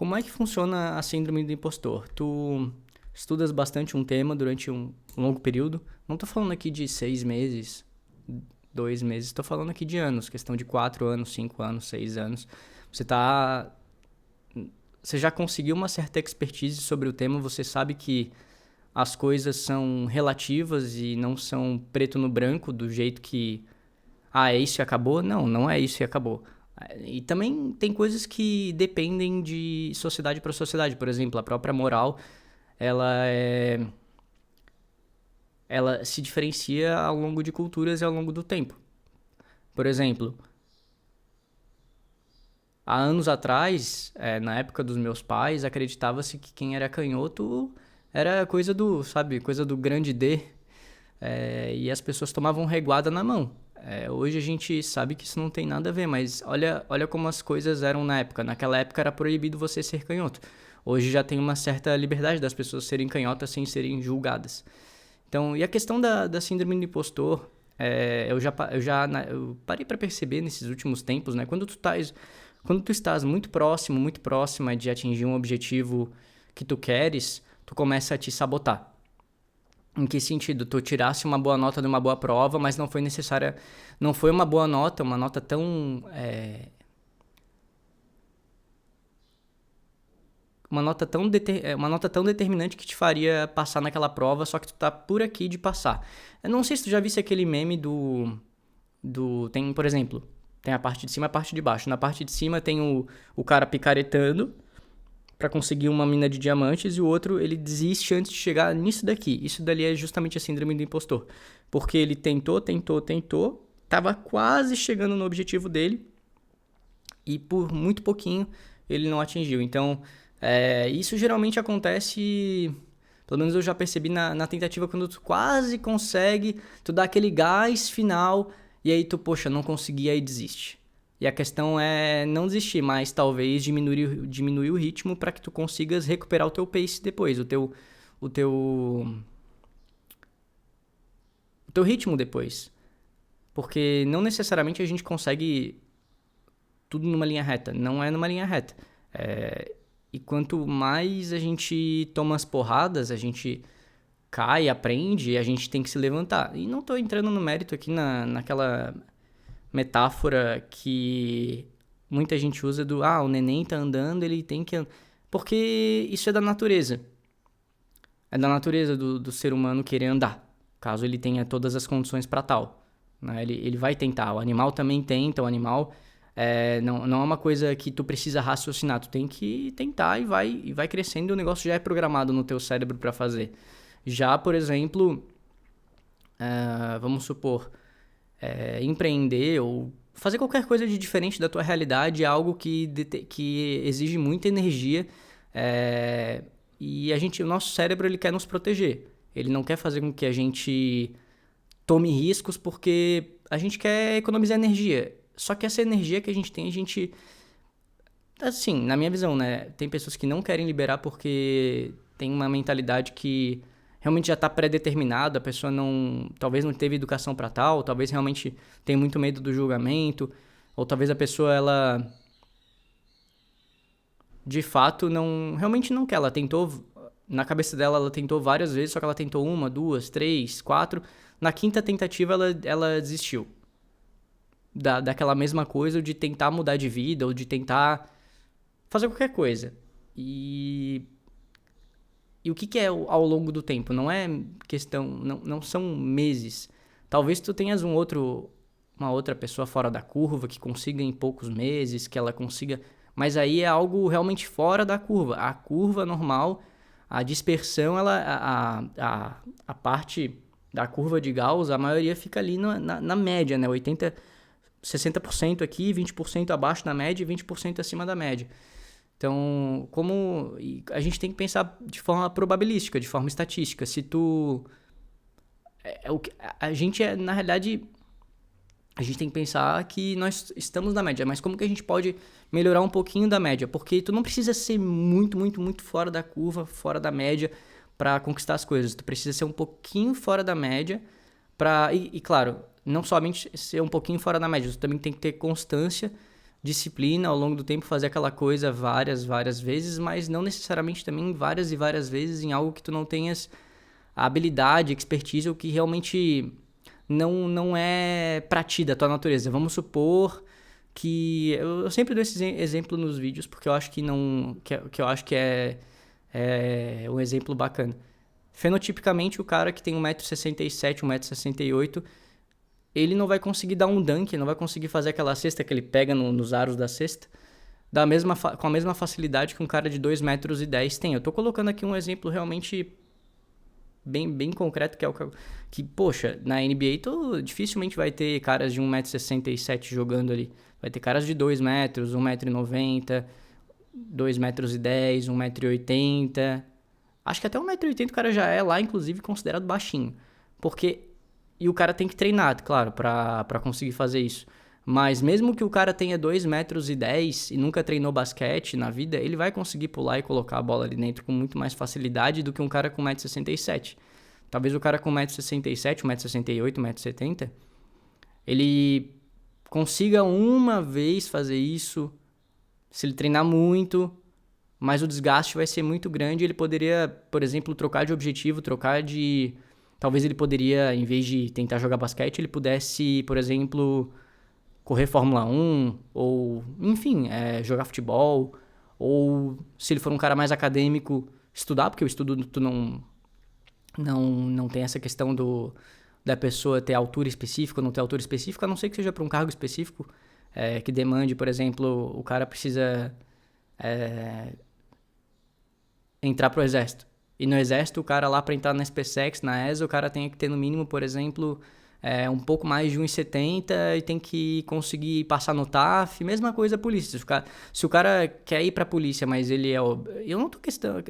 como é que funciona a síndrome do impostor? Tu estudas bastante um tema durante um longo período. Não tô falando aqui de 6 meses, 2 meses. Tô falando aqui de anos. Questão de 4 anos, 5 anos, 6 anos. Você já conseguiu uma certa expertise sobre o tema. Você sabe que as coisas são relativas e não são preto no branco do jeito que... é isso e acabou? Não, não é isso e acabou. E também tem coisas que dependem de sociedade para sociedade. Por exemplo, a própria moral, ela é... ela se diferencia ao longo de culturas e ao longo do tempo. Por exemplo, há anos atrás, na época dos meus pais, acreditava-se que quem era canhoto era coisa do, sabe, coisa do grande D. E as pessoas tomavam reguada na mão. Hoje a gente sabe que isso não tem nada a ver, mas olha como as coisas eram na época. Naquela época era proibido você ser canhoto. Hoje já tem uma certa liberdade das pessoas serem canhotas sem serem julgadas. Então, e a questão da síndrome do impostor, eu parei para perceber nesses últimos tempos, né? Quando tu estás muito próximo, muito próxima de atingir um objetivo que tu queres, tu começa a te sabotar. Em que sentido? Tu tirasse uma boa nota de uma boa prova, mas não foi necessária, não foi uma boa nota, uma nota tão uma nota tão determinante que te faria passar naquela prova, só que tu tá por aqui de passar. Eu não sei se tu já visse aquele meme tem, por exemplo, tem a parte de cima e a parte de baixo. Na parte de cima tem o cara picaretando para conseguir uma mina de diamantes, e o outro, ele desiste antes de chegar nisso daqui. Isso dali é justamente a síndrome do impostor. Porque ele tentou, tava quase chegando no objetivo dele, e por muito pouquinho ele não atingiu. Então, isso geralmente acontece, pelo menos eu já percebi na tentativa, quando tu quase consegue, tu dá aquele gás final, e aí tu, poxa, não consegui, aí desiste. E a questão é não desistir, mas talvez diminuir o ritmo para que tu consigas recuperar o teu pace depois, o teu ritmo depois. Porque não necessariamente a gente consegue tudo numa linha reta, não é numa linha reta. E quanto mais a gente toma as porradas, a gente cai, aprende, e a gente tem que se levantar. E não tô entrando no mérito aqui naquela metáfora que muita gente usa o neném tá andando, ele tem que... Porque isso é da natureza. É da natureza do ser humano querer andar, caso ele tenha todas as condições para tal. Né? Ele vai tentar. O animal também tenta, o animal... não é uma coisa que tu precisa raciocinar, tu tem que tentar e vai crescendo, e o negócio já é programado no teu cérebro para fazer. Já, por exemplo, vamos supor... empreender ou fazer qualquer coisa de diferente da tua realidade é algo que exige muita energia, e o nosso cérebro, ele quer nos proteger. Ele não quer fazer com que a gente tome riscos, porque a gente quer economizar energia. Só que essa energia que a gente tem, assim, na minha visão, né? Tem pessoas que não querem liberar porque tem uma mentalidade que realmente já está pré-determinado, a pessoa talvez não teve educação para tal, talvez realmente tenha muito medo do julgamento, ou talvez a pessoa, ela de fato realmente não quer. Ela tentou, na cabeça dela, ela tentou várias vezes, só que ela tentou 1, 2, 3, 4, na quinta tentativa ela desistiu daquela mesma coisa, de tentar mudar de vida, ou de tentar fazer qualquer coisa. E o que é ao longo do tempo? Não é questão... Não são meses. Talvez tu tenhas uma outra pessoa fora da curva que consiga em poucos meses, que ela consiga... Mas aí é algo realmente fora da curva. A curva normal, a dispersão, a parte da curva de Gauss, a maioria fica ali na média, né? 60% aqui, 20% abaixo da média e 20% acima da média. Então, a gente tem que pensar de forma probabilística, de forma estatística. Se tu... na realidade, a gente tem que pensar que nós estamos na média, mas como que a gente pode melhorar um pouquinho da média? Porque tu não precisa ser muito, muito, muito fora da curva, fora da média, para conquistar as coisas. Tu precisa ser um pouquinho fora da média e claro, não somente ser um pouquinho fora da média, tu também tem que ter constância disciplina ao longo do tempo, fazer aquela coisa várias vezes, mas não necessariamente também várias e várias vezes em algo que tu não tenhas a habilidade, expertise, ou que realmente não é pra ti, da tua natureza. Vamos supor que... Eu sempre dou esse exemplo nos vídeos, porque eu acho que não... Que eu acho que é um exemplo bacana. Fenotipicamente, o cara que tem 1,67m, 1,68m, ele não vai conseguir dar um dunk, não vai conseguir fazer aquela cesta que ele pega nos aros da cesta com a mesma facilidade que um cara de 2,10 m tem. Eu tô colocando aqui um exemplo realmente bem concreto, que é o que, poxa, na NBA tu dificilmente vai ter caras de 1,67 m jogando ali. Vai ter caras de 2 metros, 1,90 m, 2,10 m, 1,80 m. Acho que até 1,80 m o cara já é lá, inclusive, considerado baixinho. E o cara tem que treinar, claro, pra conseguir fazer isso. Mas mesmo que o cara tenha 2,10 metros e nunca treinou basquete na vida, ele vai conseguir pular e colocar a bola ali dentro com muito mais facilidade do que um cara com 1,67 m. Talvez o cara com 1,67 m, 1,68 m, 1,70 m, ele consiga uma vez fazer isso, se ele treinar muito, mas o desgaste vai ser muito grande. Ele poderia, por exemplo, trocar de objetivo, talvez ele poderia, em vez de tentar jogar basquete, ele pudesse, por exemplo, correr Fórmula 1, ou, enfim, jogar futebol, ou, se ele for um cara mais acadêmico, estudar, porque o estudo tu não tem essa questão da pessoa ter altura específica ou não ter altura específica, a não ser que seja para um cargo específico, que demande, por exemplo, o cara precisa entrar pro exército. E no exército, o cara lá para entrar na SpaceX, na ESA, o cara tem que ter no mínimo, por exemplo, um pouco mais de 1,70 m e tem que conseguir passar no TAF. Mesma coisa a polícia. Se o cara quer ir pra polícia, mas ele eu não tô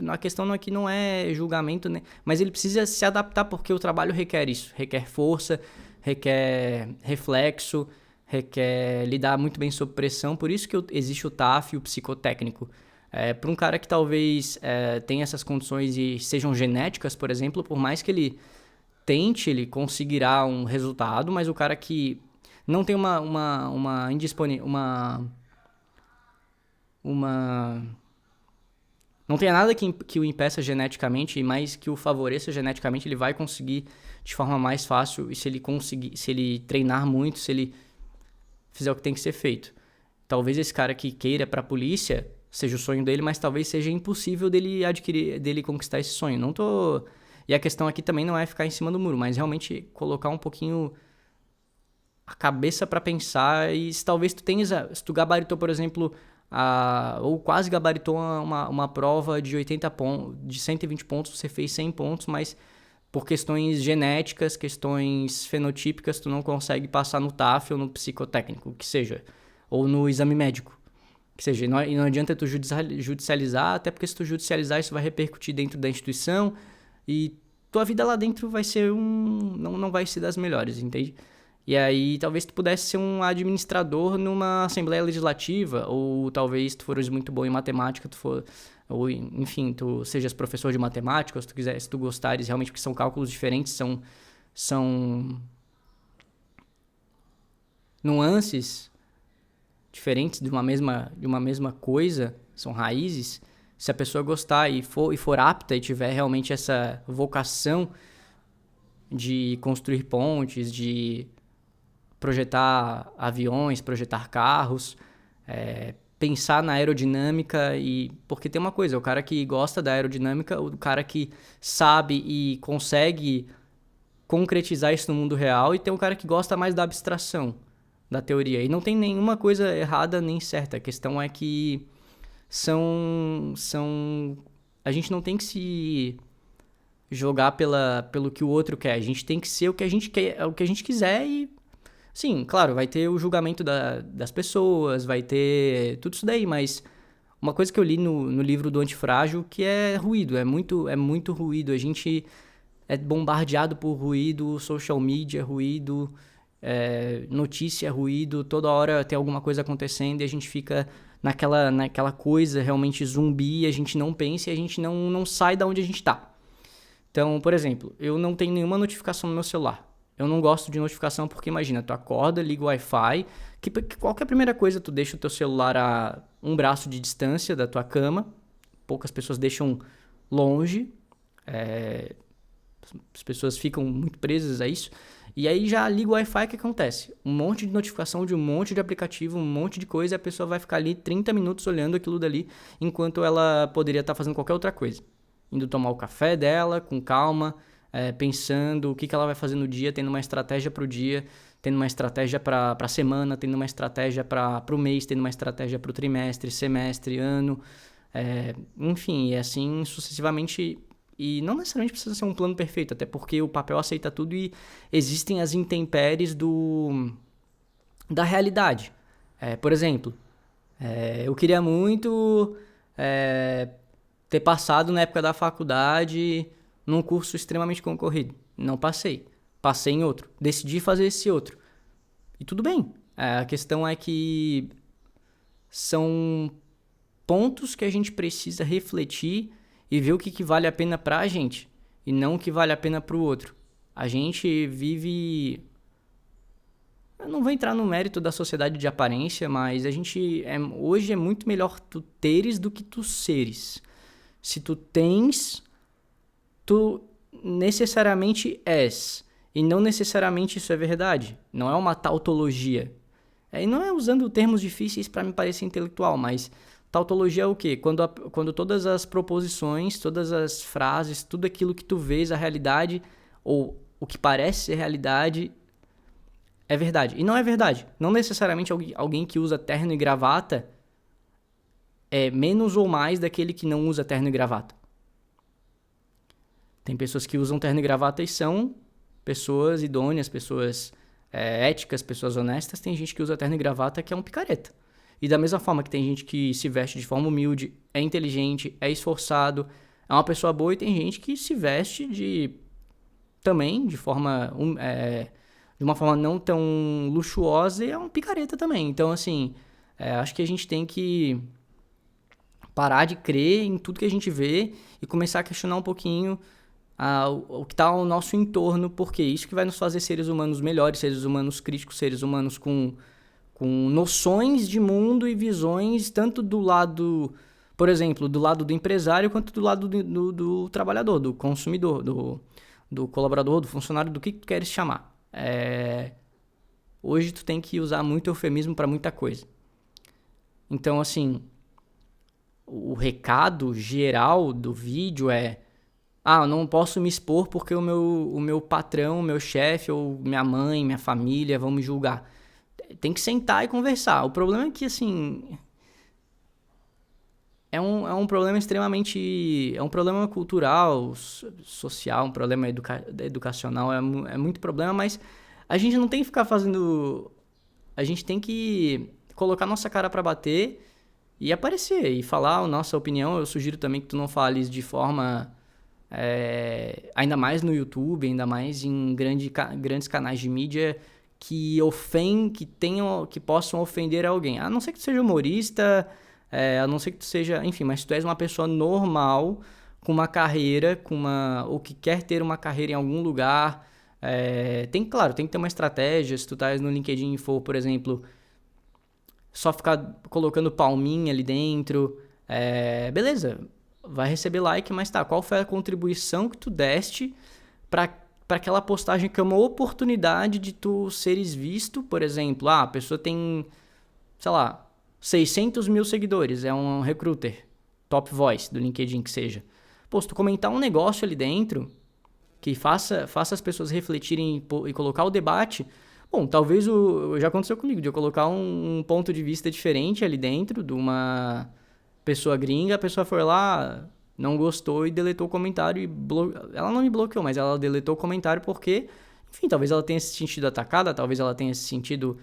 a questão aqui não é julgamento, né? Mas ele precisa se adaptar porque o trabalho requer isso. Requer força, requer reflexo, requer lidar muito bem sob pressão. Por isso que existe o TAF e o psicotécnico. Para um cara que talvez tenha essas condições e sejam genéticas, por exemplo, por mais que ele tente, ele conseguirá um resultado, mas o cara que não tem uma não tenha nada que o impeça geneticamente, mas que o favoreça geneticamente, ele vai conseguir de forma mais fácil, e se ele treinar muito, se ele fizer o que tem que ser feito. Talvez esse cara que queira para a polícia seja o sonho dele, mas talvez seja impossível dele conquistar esse sonho. E a questão aqui também não é ficar em cima do muro, mas realmente colocar um pouquinho a cabeça para pensar. E se talvez se tu gabaritou, por exemplo, ou quase gabaritou uma prova de 80 pontos, de 120 pontos, você fez 100 pontos, mas por questões genéticas, questões fenotípicas, tu não consegue passar no TAF ou no psicotécnico, que seja, ou no exame médico. Que seja, e não adianta tu judicializar, até porque se tu judicializar, isso vai repercutir dentro da instituição e tua vida lá dentro vai ser não vai ser das melhores, entende? E aí talvez tu pudesse ser um administrador numa assembleia legislativa, ou talvez tu fores muito bom em matemática, ou enfim, tu sejas professor de matemática, ou se tu gostares realmente, porque são cálculos diferentes, são nuances diferentes de uma mesma coisa, são raízes. Se a pessoa gostar e for apta e tiver realmente essa vocação de construir pontes, de projetar aviões, projetar carros, pensar na aerodinâmica, porque tem uma coisa, o cara que gosta da aerodinâmica, o cara que sabe e consegue concretizar isso no mundo real, e tem um cara que gosta mais da abstração, da teoria. E não tem nenhuma coisa errada nem certa. A questão é que a gente não tem que se jogar pelo que o outro quer. A gente tem que ser o que a gente quer, o que a gente quiser. E sim, claro, vai ter o julgamento das pessoas, vai ter tudo isso daí, mas uma coisa que eu li no livro do Antifrágil, que é ruído, é muito ruído. A gente é bombardeado por ruído, social media, ruído, notícia, ruído, toda hora tem alguma coisa acontecendo e a gente fica naquela coisa realmente zumbi, a gente não pensa e a gente não sai da onde a gente tá. Então, por exemplo, eu não tenho nenhuma notificação no meu celular. Eu não gosto de notificação porque, imagina, tu acorda, liga o Wi-Fi, qual que é a primeira coisa? Tu deixa o teu celular a um braço de distância da tua cama, poucas pessoas deixam longe, as pessoas ficam muito presas a isso, e aí já liga o Wi-Fi, o que acontece? Um monte de notificação de um monte de aplicativo, um monte de coisa, e a pessoa vai ficar ali 30 minutos olhando aquilo dali, enquanto ela poderia estar fazendo qualquer outra coisa. Indo tomar o café dela, com calma, pensando o que ela vai fazer no dia, tendo uma estratégia para o dia, tendo uma estratégia para a semana, tendo uma estratégia para o mês, tendo uma estratégia para o trimestre, semestre, ano, enfim, e assim sucessivamente. E não necessariamente precisa ser um plano perfeito, até porque o papel aceita tudo e existem as intempéries da realidade. Por exemplo, eu queria muito ter passado na época da faculdade num curso extremamente concorrido. Não passei. Passei em outro. Decidi fazer esse outro. E tudo bem. A questão é que são pontos que a gente precisa refletir e ver o que vale a pena pra gente e não o que vale a pena pro outro. A gente vive... Eu não vou entrar no mérito da sociedade de aparência, mas a gente hoje é muito melhor tu teres do que tu seres. Se tu tens, tu necessariamente és. E não necessariamente isso é verdade. Não é uma tautologia. E não é usando termos difíceis para me parecer intelectual, mas tautologia é o quê? Quando todas as proposições, todas as frases, tudo aquilo que tu vês, a realidade, ou o que parece ser realidade, é verdade. E não é verdade. Não necessariamente alguém que usa terno e gravata é menos ou mais daquele que não usa terno e gravata. Tem pessoas que usam terno e gravata e são pessoas idôneas, pessoas éticas, pessoas honestas. Tem gente que usa terno e gravata que é um picareta. E da mesma forma que tem gente que se veste de forma humilde, é inteligente, é esforçado, é uma pessoa boa, e tem gente que se veste também de uma forma não tão luxuosa e é um picareta também. Então, assim, acho que a gente tem que parar de crer em tudo que a gente vê e começar a questionar um pouquinho o que está ao nosso entorno, porque isso que vai nos fazer seres humanos melhores, seres humanos críticos, seres humanos com noções de mundo e visões, tanto do lado, por exemplo, do lado do empresário, quanto do lado do trabalhador, do consumidor, do colaborador, do funcionário, do que tu queres chamar. Hoje tu tem que usar muito eufemismo para muita coisa. Então, assim, o recado geral do vídeo eu não posso me expor porque o meu patrão, o meu chefe, ou minha mãe, minha família vão me julgar. Tem que sentar e conversar. O problema é que, assim, é um problema extremamente... É um problema cultural, social, um problema educacional, é muito problema, mas a gente não tem que ficar fazendo... A gente tem que colocar nossa cara pra bater e aparecer e falar a nossa opinião. Eu sugiro também que tu não fales de forma... ainda mais no YouTube, ainda mais em grandes canais de mídia que possam ofender alguém. A não ser que tu seja humorista, a não ser que tu seja... Enfim, mas se tu és uma pessoa normal, com uma carreira, ou que quer ter uma carreira em algum lugar, tem que ter uma estratégia. Se tu estás no LinkedIn e for, por exemplo, só ficar colocando palminha ali dentro, beleza, vai receber like, mas qual foi a contribuição que tu deste para aquela postagem que é uma oportunidade de tu seres visto? Por exemplo, a pessoa tem, sei lá, 600 mil seguidores, é um recruiter, top voice do LinkedIn que seja. Pô, se tu comentar um negócio ali dentro que faça as pessoas refletirem e colocar o debate, bom, talvez já aconteceu comigo, de eu colocar um ponto de vista diferente ali dentro de uma pessoa gringa, a pessoa foi lá, não gostou e deletou o comentário. Ela não me bloqueou, mas ela deletou o comentário porque, enfim, talvez ela tenha se sentido atacada, talvez ela tenha se sentido...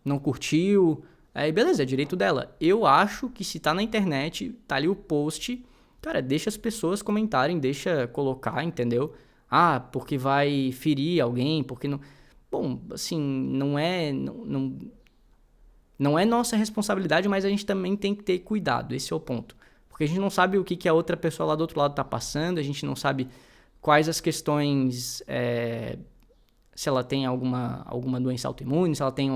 não curtiu. Aí, beleza, é direito dela. Eu acho que se tá na internet, tá ali o post, cara, deixa as pessoas comentarem, deixa colocar, entendeu? Porque vai ferir alguém, porque não... Bom, assim, não é nossa responsabilidade, mas a gente também tem que ter cuidado, esse é o ponto. Porque a gente não sabe o que a outra pessoa lá do outro lado tá passando, a gente não sabe quais as questões se ela tem alguma doença autoimune, se ela tem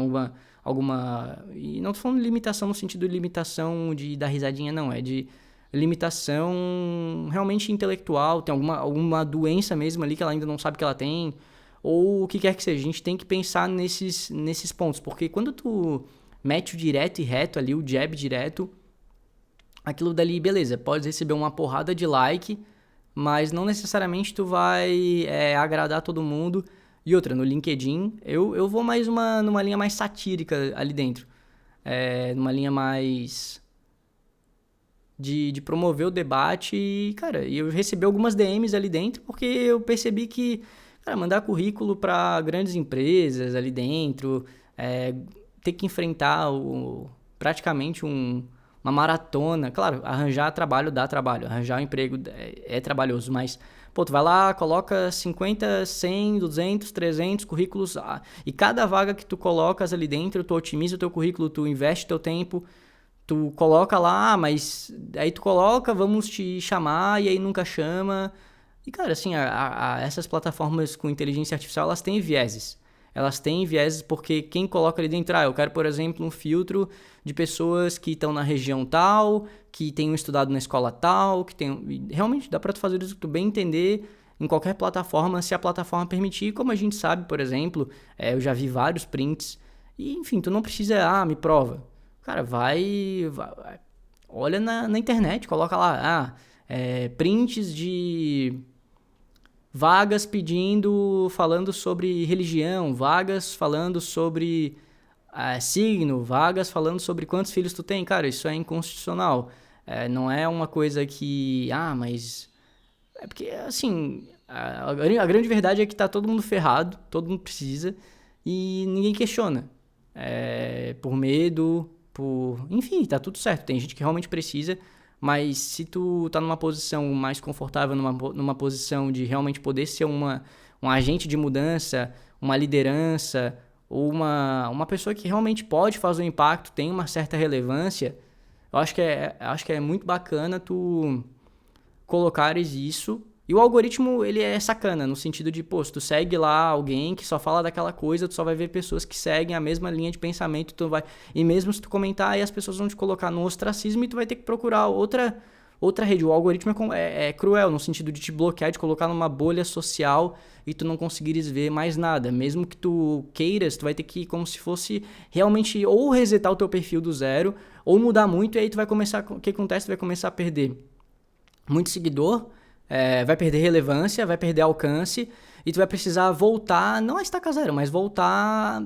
alguma... E não tô falando de limitação no sentido de limitação de dar risadinha, não. É de limitação realmente intelectual, tem alguma doença mesmo ali que ela ainda não sabe que ela tem, ou o que quer que seja. A gente tem que pensar nesses pontos, porque quando tu mete o direto e reto ali, o jab direto, aquilo dali, beleza, pode receber uma porrada de like, mas não necessariamente tu vai agradar todo mundo. E outra, no LinkedIn, eu vou mais numa linha mais satírica ali dentro. Numa linha mais de promover o debate. E, cara, eu recebi algumas DMs ali dentro, porque eu percebi que, cara, mandar currículo para grandes empresas ali dentro, ter que enfrentar praticamente uma maratona. Claro, arranjar trabalho dá trabalho, arranjar um emprego é trabalhoso, mas... Pô, tu vai lá, coloca 50, 100, 200, 300 currículos e cada vaga que tu colocas ali dentro, tu otimiza o teu currículo, tu investe teu tempo, tu coloca lá, mas aí tu coloca, vamos te chamar e aí nunca chama. E, cara, assim, essas plataformas com inteligência artificial, elas têm vieses. Elas têm vieses porque quem coloca ali dentro, eu quero, por exemplo, um filtro de pessoas que estão na região tal, que tenham estudado na escola tal, que tenham... Realmente dá para tu fazer isso, tu bem entender em qualquer plataforma, se a plataforma permitir. Como a gente sabe, por exemplo, eu já vi vários prints, e enfim, tu não precisa, me prova. Cara, vai olha na internet, coloca lá, prints de... vagas falando sobre religião, vagas falando sobre signo, vagas falando sobre quantos filhos tu tem. Cara, isso é inconstitucional. Não é uma coisa que... mas... É porque, assim, a grande verdade é que tá todo mundo ferrado, todo mundo precisa, e ninguém questiona. Por medo, enfim, tá tudo certo. Tem gente que realmente precisa, mas se tu tá numa posição mais confortável, numa posição de realmente poder ser um agente de mudança, uma liderança, ou uma pessoa que realmente pode fazer um impacto, tem uma certa relevância, eu acho que é muito bacana tu colocares isso. E o algoritmo, ele é sacana, no sentido de, se tu segue lá alguém que só fala daquela coisa, tu só vai ver pessoas que seguem a mesma linha de pensamento, e mesmo se tu comentar, aí as pessoas vão te colocar no ostracismo e tu vai ter que procurar outra rede. O algoritmo é cruel, no sentido de te bloquear, de colocar numa bolha social e tu não conseguires ver mais nada. Mesmo que tu queiras, tu vai ter que, como se fosse realmente, ou resetar o teu perfil do zero, ou mudar muito, e aí tu vai começar, o que acontece? Tu vai começar a perder muito seguidor, vai perder relevância, vai perder alcance, e tu vai precisar voltar, não a estaca zero, mas voltar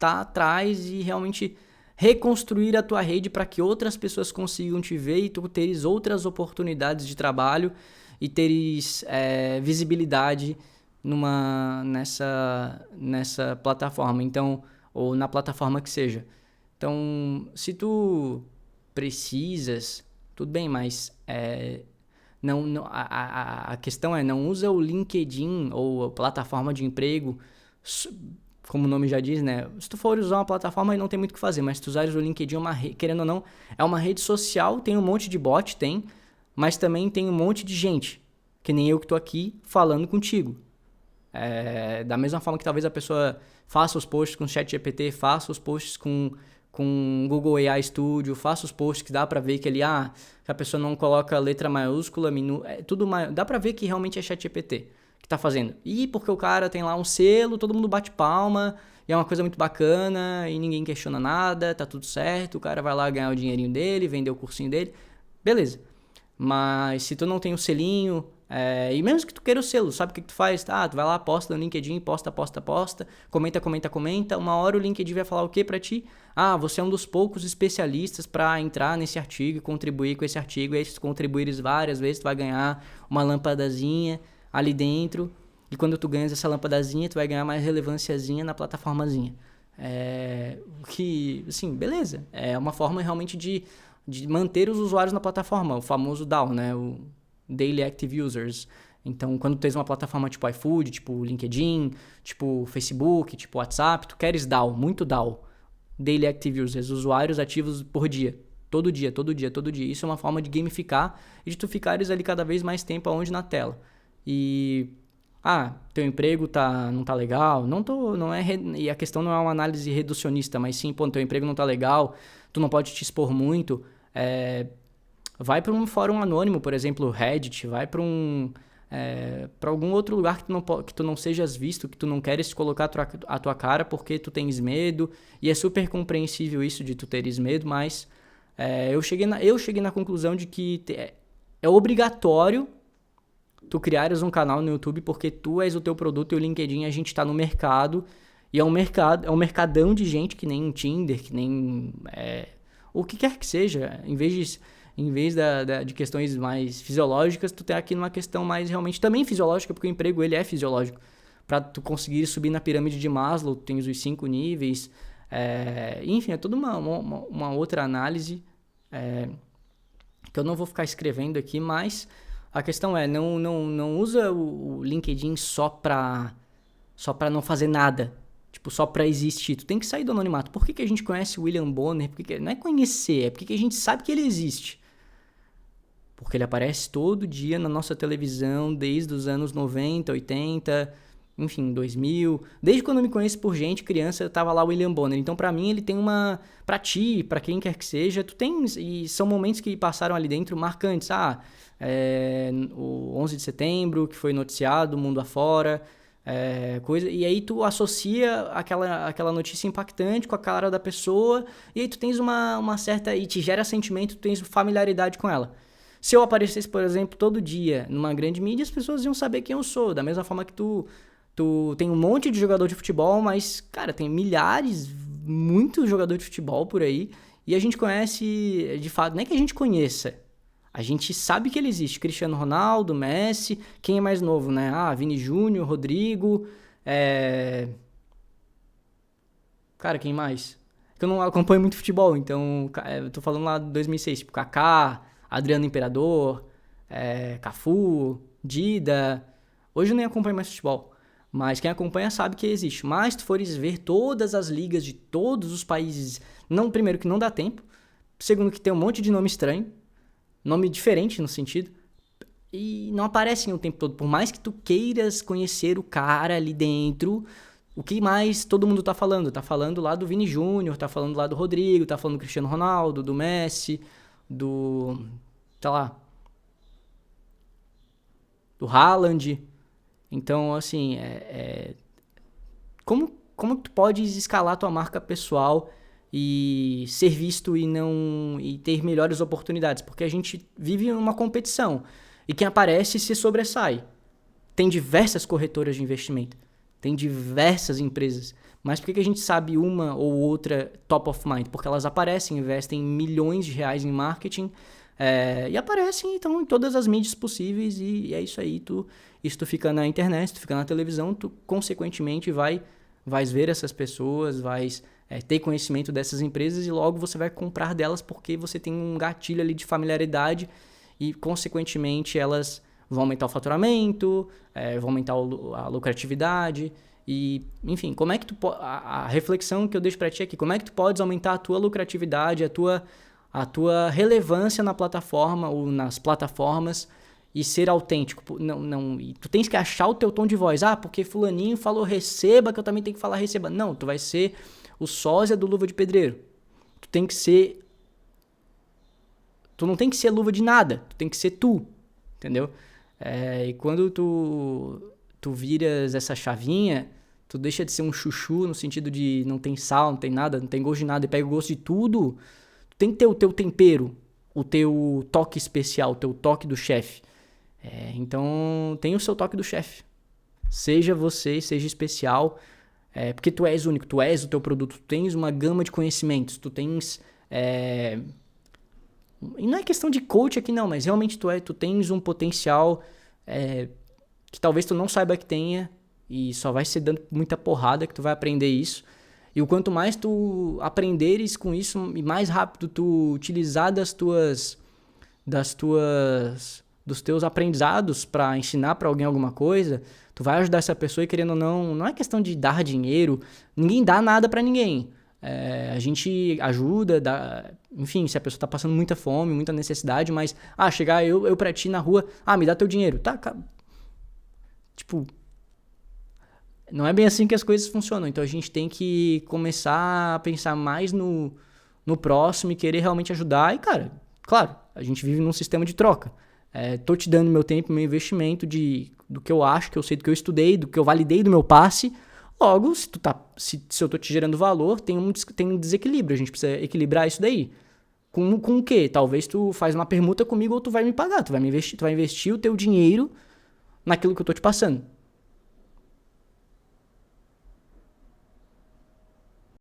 atrás e realmente reconstruir a tua rede para que outras pessoas consigam te ver e tu teres outras oportunidades de trabalho e teres visibilidade nessa plataforma, então, ou na plataforma que seja. Então, se tu precisas, tudo bem, mas a questão não usa o LinkedIn ou a plataforma de emprego, como o nome já diz, né? Se tu for usar uma plataforma, aí não tem muito o que fazer, mas se tu usares o LinkedIn, querendo ou não, é uma rede social, tem um monte de bot, mas também tem um monte de gente, que nem eu que tô aqui falando contigo. Da mesma forma que talvez a pessoa faça os posts com ChatGPT, faça os posts com Google AI Studio, faça os posts que dá pra ver que ele, que a pessoa não coloca letra maiúscula, tudo dá pra ver que realmente é ChatGPT que tá fazendo. E porque o cara tem lá um selo, todo mundo bate palma, e é uma coisa muito bacana, e ninguém questiona nada, tá tudo certo, o cara vai lá ganhar o dinheirinho dele, vender o cursinho dele, beleza. Mas se tu não tem o selinho, e mesmo que tu queira o selo, sabe o que tu faz? Tu vai lá, posta no LinkedIn, posta, comenta, uma hora o LinkedIn vai falar o que pra ti? Você é um dos poucos especialistas para entrar nesse artigo e contribuir com esse artigo, e aí se tu contribuires várias vezes, tu vai ganhar uma lâmpadazinha ali dentro, e quando tu ganhas essa lâmpadazinha, tu vai ganhar mais relevânciazinha na plataformazinha. Que, assim, beleza, é uma forma realmente de manter os usuários na plataforma, o famoso DAO, né, o Daily Active Users. Então, quando tu tens uma plataforma tipo iFood, tipo LinkedIn, tipo Facebook, tipo WhatsApp, tu queres DAO, muito DAO, Daily Active Users, usuários ativos por dia, todo dia. Isso é uma forma de gamificar e de tu ficares ali cada vez mais tempo aonde na tela. E Teu emprego não tá legal. E a questão não é uma análise reducionista, mas sim, pô, teu emprego não tá legal, tu não pode te expor muito. Vai para um fórum anônimo, por exemplo, Reddit, vai para algum outro lugar que tu não sejas visto, que tu não queres colocar a tua cara porque tu tens medo. E é super compreensível isso de tu teres medo, mas eu cheguei na conclusão de que é obrigatório tu criares um canal no YouTube porque tu és o teu produto e o LinkedIn a gente tá no mercado. E é um mercadão de gente que nem Tinder, que nem o que quer que seja. Em vez de questões mais fisiológicas, tu tem aqui numa questão mais realmente também fisiológica, porque o emprego ele é fisiológico. Para tu conseguir subir na pirâmide de Maslow, tu tens os 5 níveis. Enfim, é toda uma outra análise que eu não vou ficar escrevendo aqui, mas a questão é, não usa o LinkedIn só pra não fazer nada. Tipo, só pra existir. Tu tem que sair do anonimato. Por que a gente conhece o William Bonner? Não é conhecer, é porque a gente sabe que ele existe. Porque ele aparece todo dia na nossa televisão, desde os anos 90, 80, enfim, 2000. Desde quando eu me conheço por gente, criança, tava lá o William Bonner. Então, pra mim, ele tem pra ti, pra quem quer que seja, tu tens... E são momentos que passaram ali dentro marcantes. O 11 de setembro, que foi noticiado, mundo afora... E aí tu associa aquela notícia impactante com a cara da pessoa, e aí tu tens uma certa... E te gera sentimento, tu tens familiaridade com ela. Se eu aparecesse, por exemplo, todo dia numa grande mídia, as pessoas iam saber quem eu sou. Da mesma forma que tu tem um monte de jogador de futebol, mas, cara, tem milhares, muitos jogadores de futebol por aí, e a gente conhece, de fato, não é que a gente conheça, a gente sabe que ele existe. Cristiano Ronaldo, Messi, quem é mais novo, né? Vini Júnior, Rodrigo, Cara, quem mais? Eu não acompanho muito futebol, então eu tô falando lá de 2006, tipo Kaká, Adriano Imperador, Cafu, Dida. Hoje eu nem acompanho mais futebol, mas quem acompanha sabe que existe. Mas se tu fores ver todas as ligas de todos os países, não, primeiro que não dá tempo, segundo que tem um monte de nome estranho, nome diferente no sentido, e não aparecem o tempo todo. Por mais que tu queiras conhecer o cara ali dentro, o que mais todo mundo tá falando? Tá falando lá do Vini Júnior, tá falando lá do Rodrigo, tá falando do Cristiano Ronaldo, do Messi, sei lá, do Haaland. Então, assim, como tu podes escalar tua marca pessoal e ser visto e ter melhores oportunidades? Porque a gente vive uma competição e quem aparece se sobressai. Tem diversas corretoras de investimento, tem diversas empresas, mas por que a gente sabe uma ou outra top of mind? Porque elas aparecem, investem milhões de reais em marketing e aparecem então em todas as mídias possíveis, e é isso aí. Isso tu fica na internet, tu fica na televisão, tu consequentemente vais ver essas pessoas, vais ter conhecimento dessas empresas e logo você vai comprar delas porque você tem um gatilho ali de familiaridade e consequentemente elas vão aumentar o faturamento, vão aumentar a lucratividade e, enfim, como é que a reflexão que eu deixo para ti aqui, como é que tu podes aumentar a tua lucratividade, a tua relevância na plataforma ou nas plataformas e ser autêntico? E tu tens que achar o teu tom de voz. Porque fulaninho falou receba, que eu também tenho que falar receba. Não, tu vai ser o sósia do Luva de Pedreiro. Tu não tem que ser luva de nada, tu tem que ser tu, entendeu? E quando tu viras essa chavinha, tu deixa de ser um chuchu no sentido de não tem sal, não tem nada, não tem gosto de nada e pega o gosto de tudo. Tu tem que ter o teu tempero, o teu toque especial, o teu toque do chefe. Então, tem o seu toque do chefe. Seja você, seja especial, porque tu és único, tu és o teu produto, tu tens uma gama de conhecimentos, tu tens... E não é questão de coach aqui não, mas realmente tu tens um potencial que talvez tu não saiba que tenha e só vai ser dando muita porrada que tu vai aprender isso. E o quanto mais tu aprenderes com isso e mais rápido tu utilizar dos teus aprendizados para ensinar para alguém alguma coisa, tu vai ajudar essa pessoa e querendo ou não é questão de dar dinheiro, ninguém dá nada para ninguém. A gente ajuda, enfim, se a pessoa tá passando muita fome, muita necessidade, mas chegar eu pra ti na rua, me dá teu dinheiro, tá? Tipo, Não é bem assim que as coisas funcionam. Então a gente tem que começar a pensar mais no próximo e querer realmente ajudar. E, cara, claro, a gente vive num sistema de troca. Tô te dando meu tempo, meu investimento do que eu acho, que eu sei, do que eu estudei, do que eu validei do meu passe. Logo, se eu tô te gerando valor, tem um desequilíbrio. A gente precisa equilibrar isso daí. Com o quê? Talvez tu faz uma permuta comigo ou tu vai me pagar. Tu vai investir o teu dinheiro naquilo que eu tô te passando.